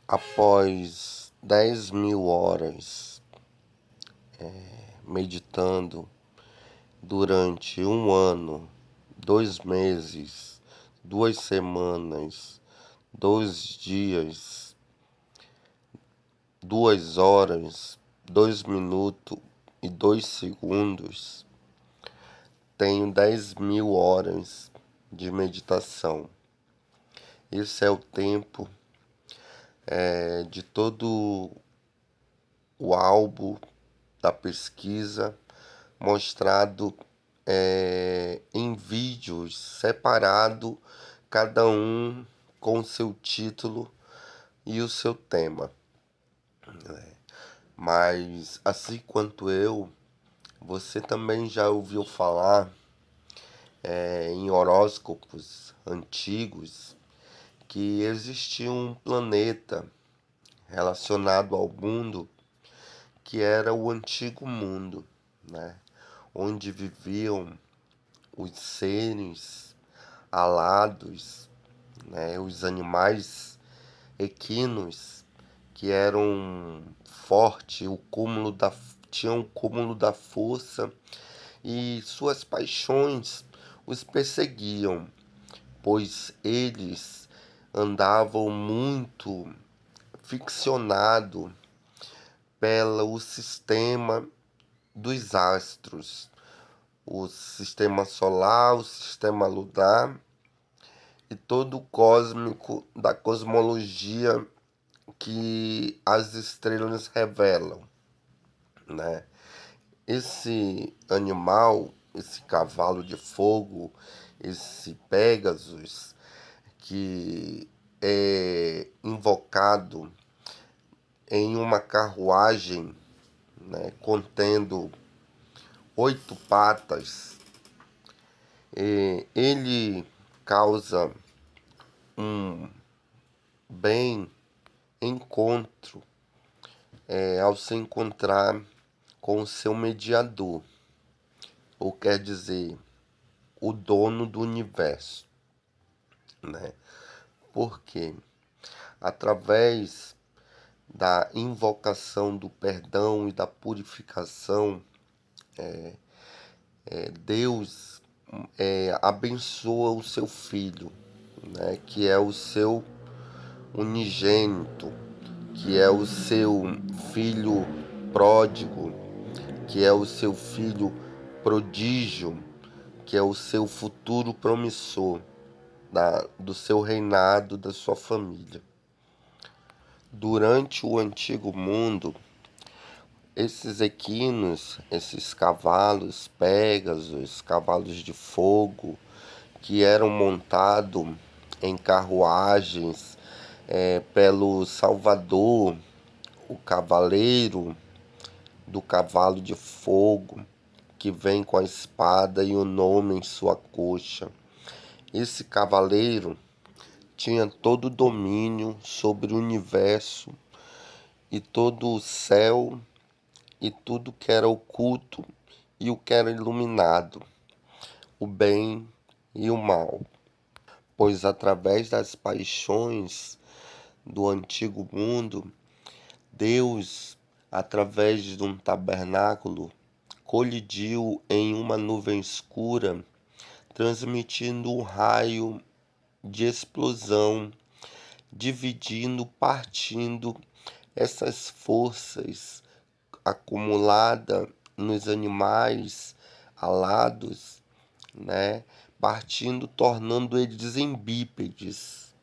Após 10.000 horas meditando durante um ano, 2 meses, 2 semanas, 2 dias, 2 horas, 2 minutos e 2 segundos, tenho 10.000 horas de meditação. Esse é o tempo de todo o álbum da pesquisa mostrado em vídeos separado, cada um com o seu título e o seu tema. Mas assim quanto eu, você também já ouviu falar em horóscopos antigos que existia um planeta relacionado ao mundo que era o antigo mundo, né? Onde viviam os seres alados, né? Os animais equinos que eram fortes, tinham o cúmulo da força e suas paixões os perseguiam, pois eles andavam muito ficcionado pelo sistema dos astros, o sistema solar, o sistema lunar e todo o cósmico da cosmologia que as estrelas revelam, né? Esse animal, esse cavalo de fogo, esse Pégasus, que é invocado em uma carruagem, né, contendo 8 patas, ele causa um bem encontro ao se encontrar com o seu mediador, ou quer dizer, o dono do universo, né? Porque através da invocação do perdão e da purificação, Deus abençoa o seu filho, né? Que é o seu unigênito, que é o seu filho pródigo, que é o seu filho prodígio, que é o seu futuro promissor do seu reinado, da sua família. Durante o antigo mundo, esses equinos, esses cavalos Pégasos, cavalos de fogo, que eram montados em carruagens pelo Salvador, o cavaleiro do cavalo de fogo, que vem com a espada e o nome em sua coxa. Esse cavaleiro tinha todo o domínio sobre o universo e todo o céu e tudo que era oculto e o que era iluminado, o bem e o mal. Pois através das paixões do antigo mundo, Deus, através de um tabernáculo, colidiu em uma nuvem escura, transmitindo um raio de explosão, dividindo, partindo essas forças acumuladas nos animais alados, né? Partindo, tornando eles em bípedes.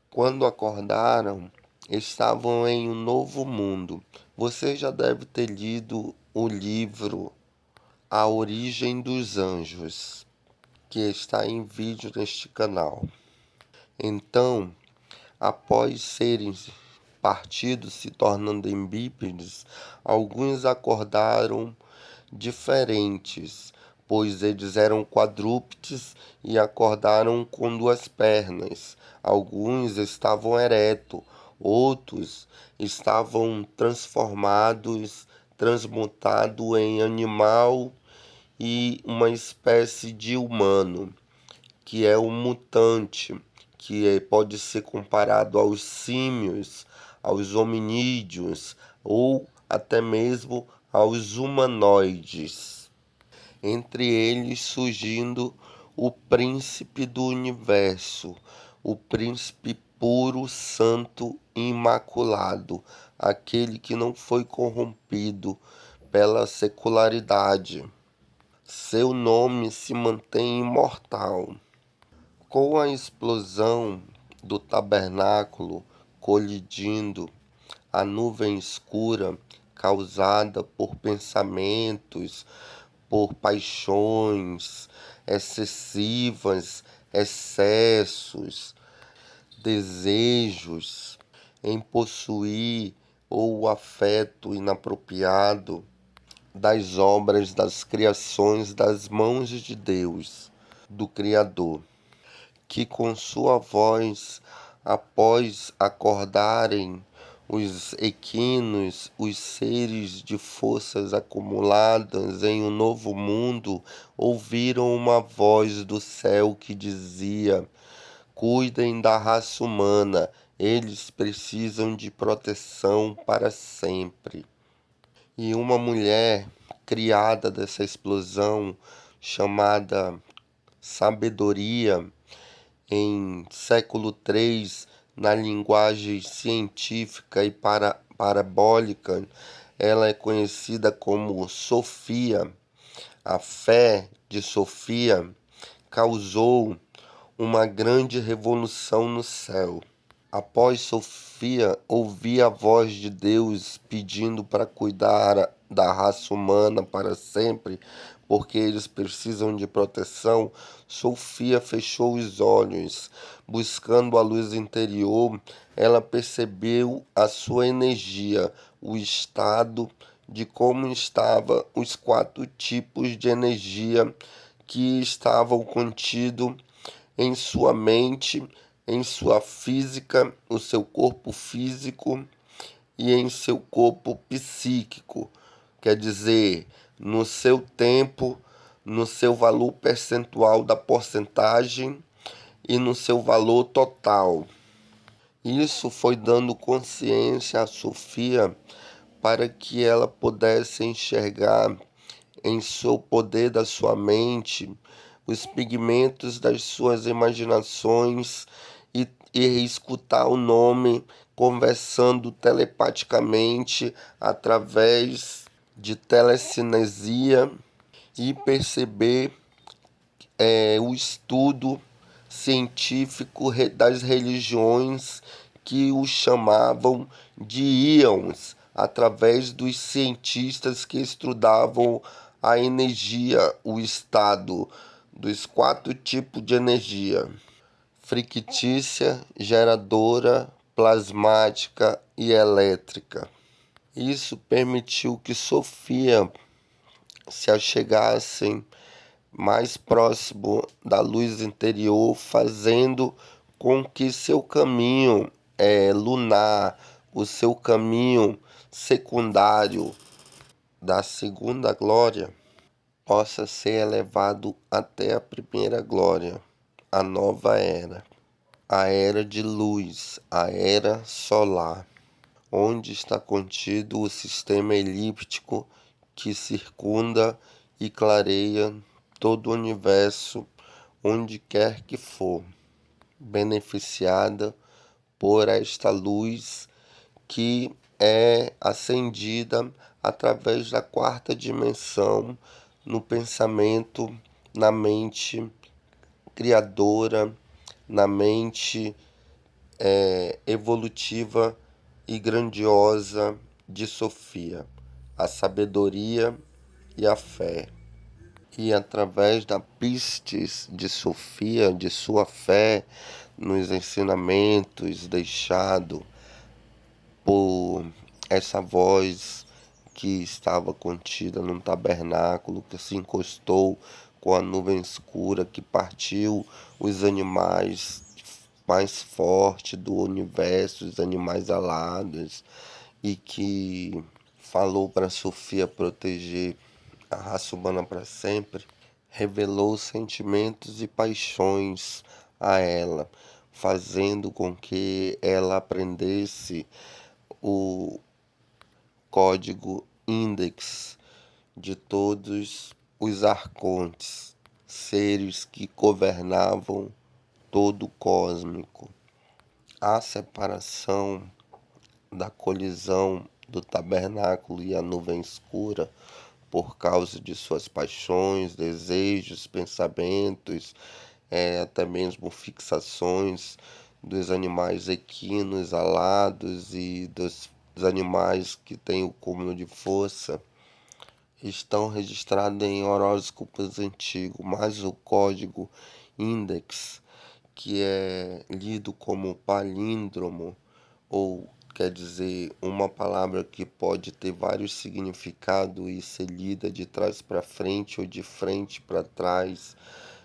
Quando acordaram, estavam em um novo mundo. Você já deve ter lido o livro A Origem dos Anjos, que está em vídeo neste canal. Então, após serem partidos, se tornando em bípedes, alguns acordaram diferentes, pois eles eram quadrúpedes e acordaram com 2 pernas. Alguns estavam eretos, outros estavam transmutados em animal e uma espécie de humano, que é o mutante, que pode ser comparado aos símios, aos hominídeos ou até mesmo aos humanoides. Entre eles surgindo o príncipe do universo, o príncipe puro, santo e imaculado, aquele que não foi corrompido pela secularidade. Seu nome se mantém imortal. Com a explosão do tabernáculo colidindo, a nuvem escura causada por pensamentos, por paixões excessivas, excessos, desejos em possuir ou o afeto inapropriado das obras, das criações das mãos de Deus, do Criador, que com sua voz, após acordarem os equinos, os seres de forças acumuladas em um novo mundo, ouviram uma voz do céu que dizia: cuidem da raça humana, eles precisam de proteção para sempre. E uma mulher criada dessa explosão, chamada Sabedoria, em século III, na linguagem científica e parabólica, ela é conhecida como Sofia. A fé de Sofia causou uma grande revolução no céu. Após Sofia ouvir a voz de Deus pedindo para cuidar da raça humana para sempre, porque eles precisam de proteção, Sofia fechou os olhos. Buscando a luz interior, ela percebeu a sua energia, o estado de como estavam os 4 tipos de energia que estavam contidos em sua mente, em sua física, o seu corpo físico e em seu corpo psíquico. Quer dizer, no seu tempo, no seu valor percentual da porcentagem e no seu valor total. Isso foi dando consciência a Sofia para que ela pudesse enxergar em seu poder da sua mente os pigmentos das suas imaginações e escutar o nome conversando telepaticamente através de telecinesia e perceber o estudo científico das religiões que o chamavam de íons, através dos cientistas que estudavam a energia, o estado dos 4 tipos de energia: fictícia, geradora, plasmática e elétrica. Isso permitiu que Sofia se achegasse mais próximo da luz interior, fazendo com que seu caminho lunar, o seu caminho secundário da segunda glória, possa ser elevado até a primeira glória, a nova era, a era de luz, a era solar, onde está contido o sistema elíptico que circunda e clareia todo o universo, onde quer que for, beneficiada por esta luz que é acendida através da 4ª dimensão, no pensamento, na mente criadora, na mente evolutiva e grandiosa de Sofia, a sabedoria e a fé. E através da pistes de Sofia, de sua fé, nos ensinamentos deixado por essa voz que estava contida num tabernáculo, que se encostou com a nuvem escura, que partiu os animais mais fortes do universo, os animais alados, e que falou para Sofia proteger a raça humana para sempre, revelou sentimentos e paixões a ela, fazendo com que ela aprendesse o código index de todos os arcontes, seres que governavam todo o cósmico. A separação da colisão do tabernáculo e a nuvem escura por causa de suas paixões, desejos, pensamentos, até mesmo fixações dos animais equinos, alados e dos animais que têm o cúmulo de força, estão registrados em horóscopos antigos, mas o código index, que é lido como palíndromo, ou quer dizer uma palavra que pode ter vários significados e ser lida de trás para frente ou de frente para trás,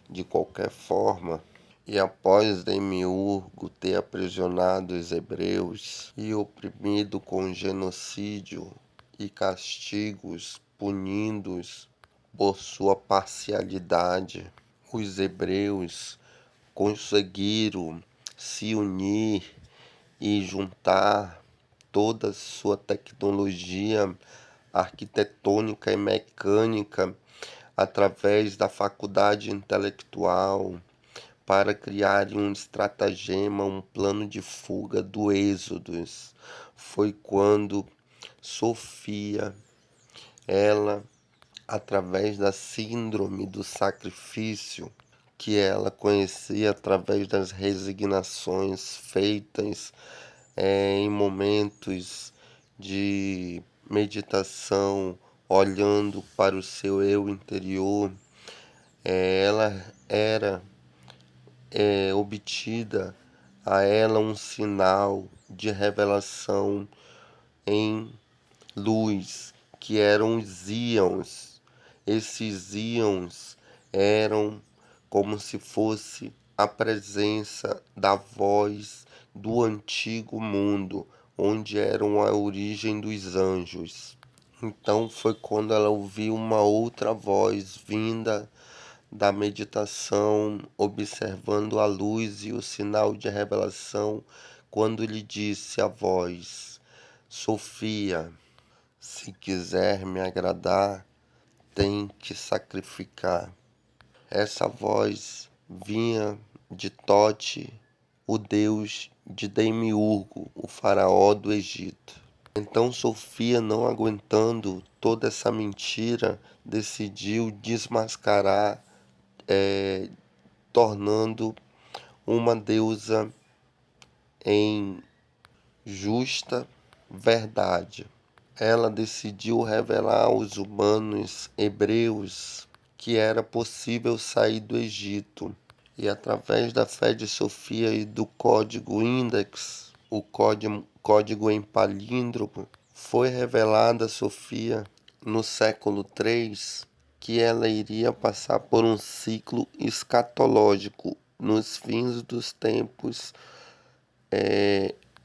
de qualquer forma. E após Demiurgo ter aprisionado os hebreus e oprimido com genocídio e castigos, punindo-os por sua parcialidade, os hebreus conseguiram se unir e juntar toda a sua tecnologia arquitetônica e mecânica através da faculdade intelectual para criar um estratagema, um plano de fuga do Êxodo. Foi quando Sofia, ela, através da síndrome do sacrifício, que ela conhecia através das resignações feitas em momentos de meditação, olhando para o seu eu interior, ela era obtida a ela um sinal de revelação em luz, que eram os íons. Esses íons eram como se fosse a presença da voz do antigo mundo, onde eram a origem dos anjos. Então foi quando ela ouviu uma outra voz vinda da meditação, observando a luz e o sinal de revelação, quando lhe disse a voz: Sofia, se quiser me agradar, tem que sacrificar. Essa voz vinha de Tote, o deus de Demiurgo, o faraó do Egito. Então Sofia, não aguentando toda essa mentira, decidiu desmascarar, tornando uma deusa em justa verdade. Ela decidiu revelar aos humanos hebreus que era possível sair do Egito. E através da fé de Sofia e do código index, o código em palíndromo, foi revelada a Sofia no século III que ela iria passar por um ciclo escatológico nos fins dos tempos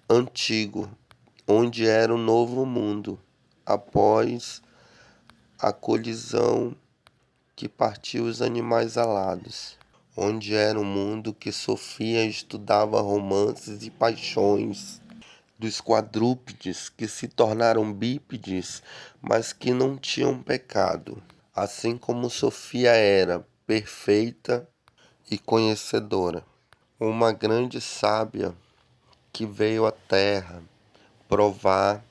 antigo, onde era o novo mundo, após a colisão que partiu os animais alados, onde era um mundo que Sofia estudava romances e paixões dos quadrúpedes que se tornaram bípedes, mas que não tinham pecado. Assim como Sofia era perfeita e conhecedora, uma grande sábia que veio à Terra provar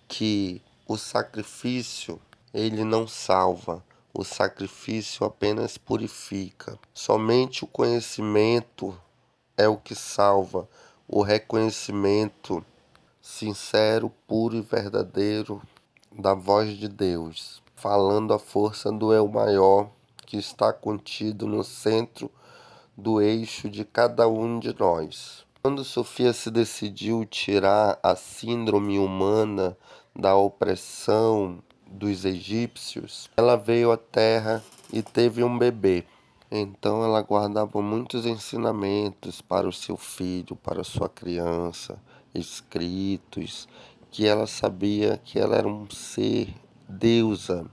que o sacrifício ele não salva, o sacrifício apenas purifica. Somente o conhecimento é o que salva, o reconhecimento sincero, puro e verdadeiro da voz de Deus, falando a força do eu maior que está contido no centro do eixo de cada um de nós. Quando Sofia se decidiu tirar a síndrome humana da opressão dos egípcios, ela veio à Terra e teve um bebê. Então ela guardava muitos ensinamentos para o seu filho, para a sua criança, escritos, que ela sabia que ela era um ser deusa,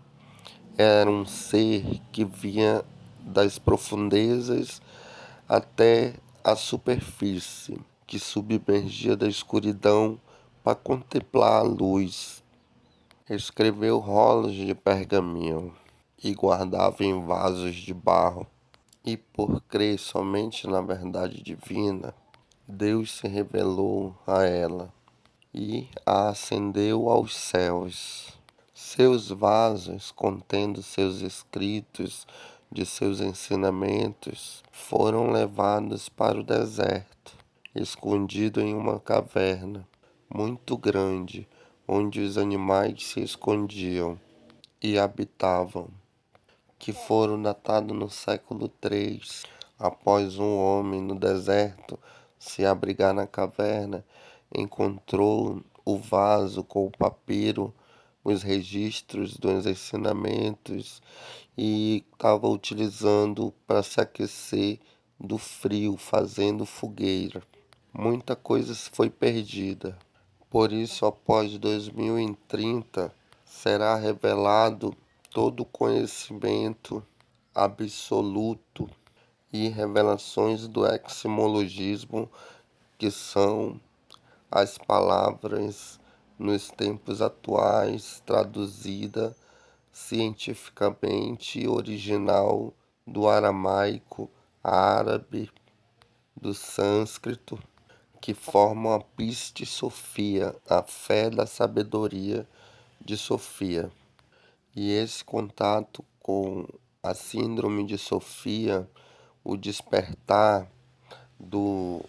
era um ser que vinha das profundezas até a superfície, que submergia da escuridão para contemplar a luz. Escreveu rolos de pergaminho e guardava em vasos de barro. E por crer somente na verdade divina, Deus se revelou a ela e a ascendeu aos céus. Seus vasos, contendo seus escritos de seus ensinamentos, foram levados para o deserto, escondido em uma caverna muito grande, onde os animais se escondiam e habitavam, que foram datados no século III, após um homem no deserto se abrigar na caverna, encontrou o vaso com o papiro, os registros dos ensinamentos e estava utilizando para se aquecer do frio, fazendo fogueira. Muita coisa foi perdida. Por isso, após 2030, será revelado todo o conhecimento absoluto e revelações do etimologismo, que são as palavras nos tempos atuais traduzida cientificamente original do aramaico, árabe, do sânscrito, que formam a Piste Sofia, a fé da sabedoria de Sofia. E esse contato com a síndrome de Sofia, o despertar do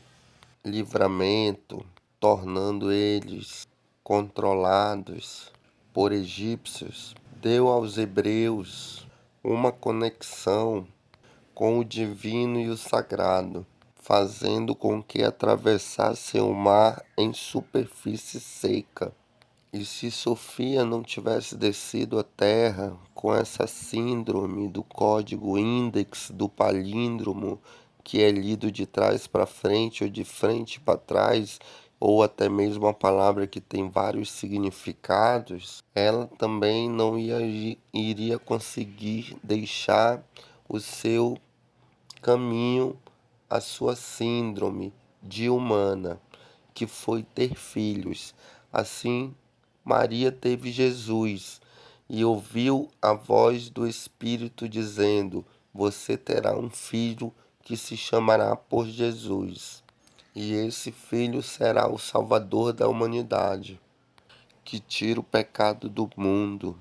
livramento, tornando eles controlados por egípcios, deu aos hebreus uma conexão com o divino e o sagrado, fazendo com que atravessassem o mar em superfície seca. E se Sofia não tivesse descido à Terra com essa síndrome do código índex do palíndromo, que é lido de trás para frente ou de frente para trás, ou até mesmo a palavra que tem vários significados, ela também não iria conseguir deixar o seu caminho, a sua síndrome de humana, que foi ter filhos. Assim, Maria teve Jesus e ouviu a voz do Espírito dizendo: Você terá um filho que se chamará por Jesus. E esse filho será o Salvador da humanidade, que tira o pecado do mundo,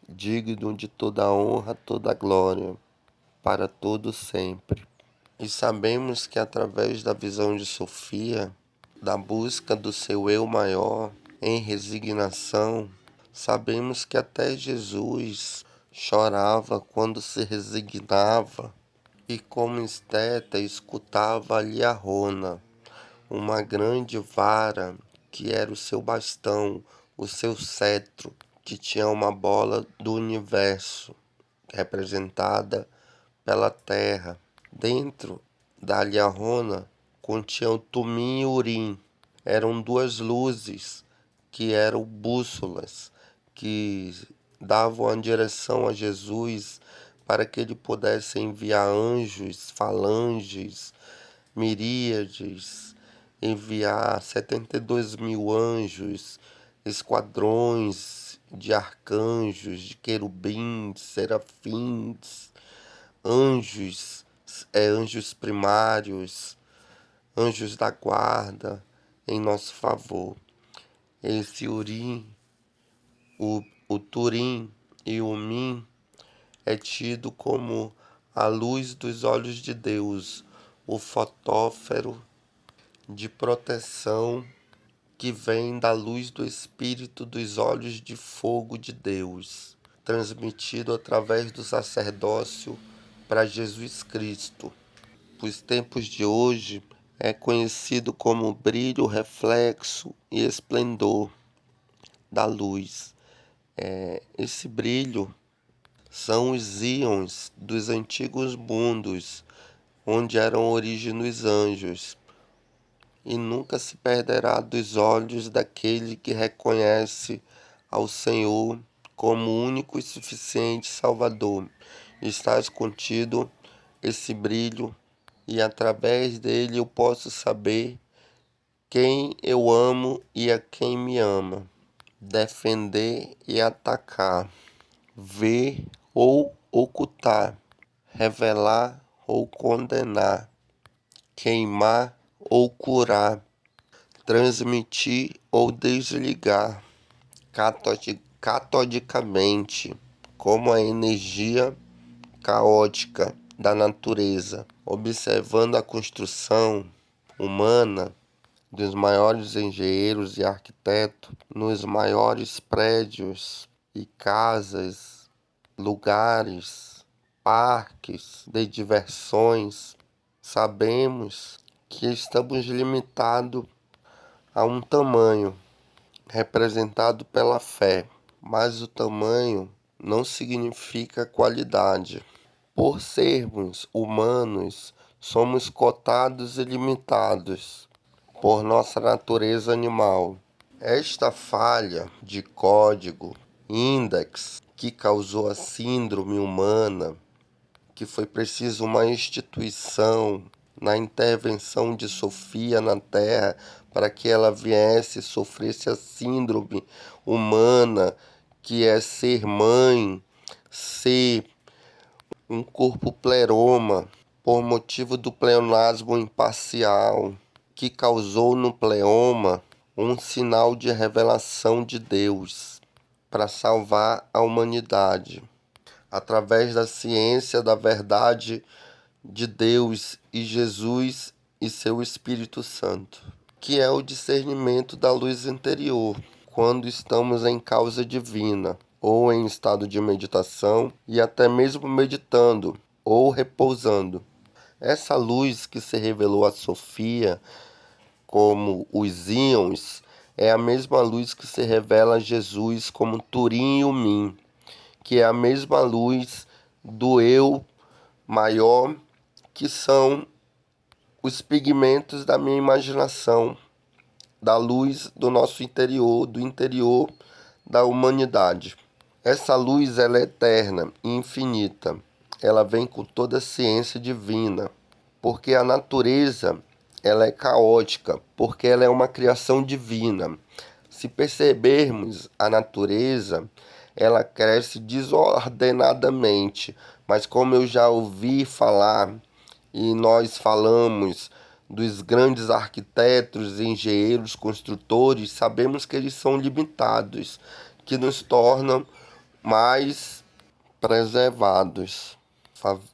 digno de toda honra, toda glória, para todo sempre. E sabemos que através da visão de Sofia, da busca do seu eu maior, em resignação, sabemos que até Jesus chorava quando se resignava e como esteta escutava ali a Rona, uma grande vara que era o seu bastão, o seu cetro, que tinha uma bola do universo, representada pela terra. Dentro da Liahona continha o Tumim e Urim. Eram duas luzes que eram bússolas que davam a direção a Jesus para que ele pudesse enviar anjos, falanges, miríades, enviar 72 mil anjos, esquadrões de arcanjos, de querubins, serafins, anjos, anjos primários, anjos da guarda em nosso favor. Esse Urim, o Turim e o Mim é tido como a luz dos olhos de Deus, o fotófero de proteção que vem da luz do Espírito dos olhos de fogo de Deus, transmitido através do sacerdócio para Jesus Cristo. Os tempos de hoje é conhecido como brilho, reflexo e esplendor da luz. Esse brilho são os íons dos antigos mundos, onde eram origem dos anjos, e nunca se perderá dos olhos daquele que reconhece ao Senhor como único e suficiente Salvador. Está contido esse brilho, e através dele eu posso saber quem eu amo e a quem me ama, defender e atacar, ver ou ocultar, revelar ou condenar, queimar ou curar, transmitir ou desligar, catodicamente, como a energia caótica da natureza, observando a construção humana dos maiores engenheiros e arquitetos nos maiores prédios e casas, lugares, parques de diversões, sabemos que estamos limitados a um tamanho representado pela fé, mas o tamanho não significa qualidade. Por sermos humanos, somos cotados e limitados por nossa natureza animal. Esta falha de código index que causou a síndrome humana, que foi preciso uma instituição na intervenção de Sofia na Terra para que ela viesse e sofresse a síndrome humana, que é ser mãe, ser um corpo pleroma, por motivo do pleonasmo imparcial, que causou no pleoma um sinal de revelação de Deus para salvar a humanidade, através da ciência da verdade de Deus e Jesus e seu Espírito Santo, que é o discernimento da luz interior, quando estamos em causa divina, ou em estado de meditação, e até mesmo meditando ou repousando. Essa luz que se revelou a Sofia como os íons é a mesma luz que se revela a Jesus como Turim e Umim, que é a mesma luz do eu maior, que são os pigmentos da minha imaginação, da luz do nosso interior, do interior da humanidade. Essa luz ela é eterna e infinita. Ela vem com toda a ciência divina, porque a natureza ela é caótica, porque ela é uma criação divina. Se percebermos a natureza, ela cresce desordenadamente, mas como eu já ouvi falar e nós falamos dos grandes arquitetos, engenheiros, construtores, sabemos que eles são limitados, que nos tornam mais preservados,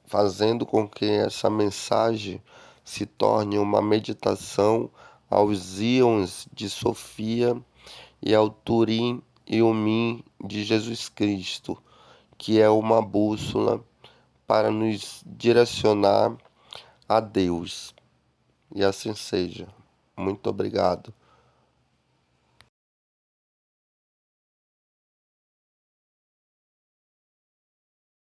fazendo com que essa mensagem se torne uma meditação aos íons de Sofia e ao Turim e Umim de Jesus Cristo, que é uma bússola para nos direcionar a Deus. E assim seja. Muito obrigado.